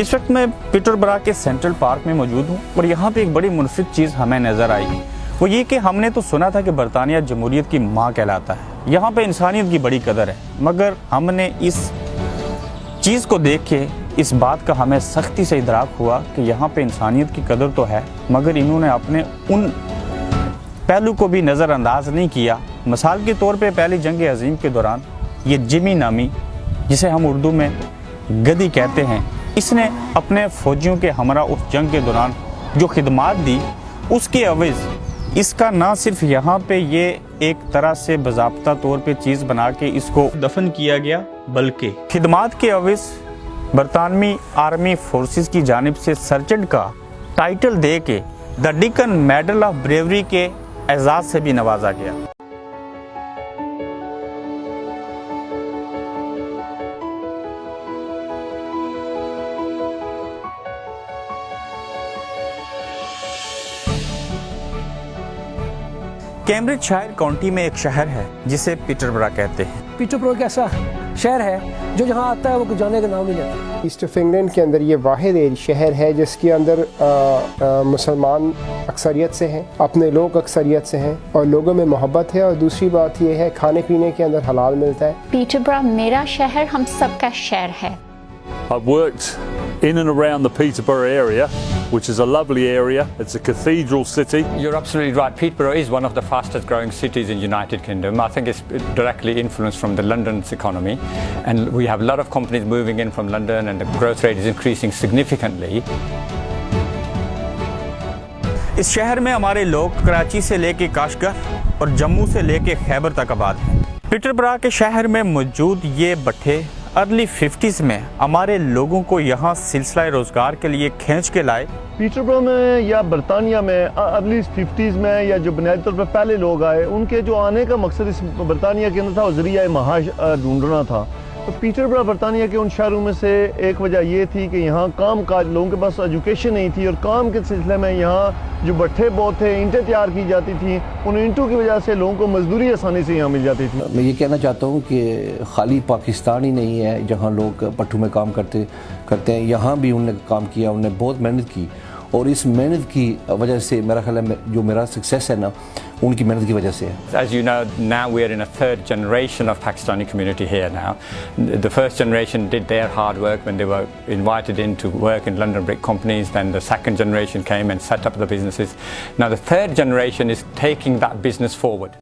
इस वक्त मैं पीटरबरा के सेंट्रल पार्क में मौजूद हूँ और यहाँ पे एक बड़ी मुनफिक चीज़ हमें नज़र आई। वो ये कि हमने तो सुना था कि बरतानिया जमहूरियत की माँ कहलाता है, यहाँ पे इंसानियत की बड़ी कदर है, मगर हमने इस चीज़ को देख के इस बात का हमें सख्ती से इदराक हुआ कि यहाँ पे इंसानियत की कदर तो है, मगर इन्होंने अपने उन पहलू को भी नज़रअंदाज नहीं किया। मिसाल के तौर पे पहली जंग अजीम के दौरान ये जिमी नामी, जिसे हम उर्दू में गदी कहते हैं, इसने अपने फ़ौजियों के हमरा उस जंग के दौरान जो खिदमात दी, उसके अवज़ इसका ना सिर्फ यहाँ पे ये एक तरह से बाज़ाब्ता तौर पे चीज़ बना के इसको दफन किया गया, बल्कि खिदमात के अवज़ बरतानवी आर्मी फोर्सेस की जानिब से सर्जेंट का टाइटल दे के the deacon medal of bravery के एजाज़ से भी नवाजा गया। कैम्ब्रिजशायर काउंटी में एक शहर है जिसे पीटरबरा कहते हैं। पीटरबरा एक ऐसा शहर है जो जहाँ आता है वो जाने का नाम नहीं लेता। ईस्ट ऑफ इंग्लैंड के अंदर ये वाहिद शहर है जिसके अंदर मुसलमान अक्सरियत से हैं, अपने लोग अक्सरियत से हैं और लोगों में मोहब्बत है। और दूसरी बात ये है खाने पीने के अंदर हलाल मिलता है। पीटरबरा मेरा शहर हम सबका शहर है। I've worked in and around the Peterborough area, which is a lovely area. It's a cathedral city. You're absolutely right. Peterborough is one of the fastest growing cities in the United Kingdom. I think it's directly influenced from the London's economy, and we have a lot of companies moving in from London, and the growth rate is increasing significantly. इस शहर में हमारे लोग कराची से लेके Kashgar और जम्मू से लेके खैबर तक आबाद हैं। पीटरबरा के शहर में मौजूद ये भट्ठे अर्ली 50s में हमारे लोगों को यहाँ सिलसिला रोज़गार के लिए खींच के लाए। पीटरबरा में या बरतानिया में अर्ली 50s में या जो बुनियादी तौर पर पहले लोग आए, उनके जो आने का मकसद इस बरतानिया के अंदर था वो ज़रिया महाश ढूंढना था। तो पीटरबरा बरतानिया के उन शहरों में से एक वजह ये थी कि यहाँ काम काज, लोगों के पास एजुकेशन नहीं थी और काम के सिलसिले में यहाँ जो भट्ठे बहुत थे, ईंटें तैयार की जाती थी, उन ईंटों की वजह से लोगों को मजदूरी आसानी से यहाँ मिल जाती थी। मैं ये कहना चाहता हूँ कि खाली पाकिस्तान ही नहीं है जहाँ लोग भट्ठों में काम करते हैं, यहाँ भी उन्होंने काम किया, उन्होंने बहुत मेहनत की और इस मेहनत की वजह से मेरा ख्याल है जो मेरा सक्सेस है ना, उनकी मेहनत की वजह से है। As you know, now we are in a third generation of Pakistani community here now. The first generation did their hard work when they were invited in to work in London brick companies. Then the second generation came and set up the businesses. Now the third generation is taking that business forward.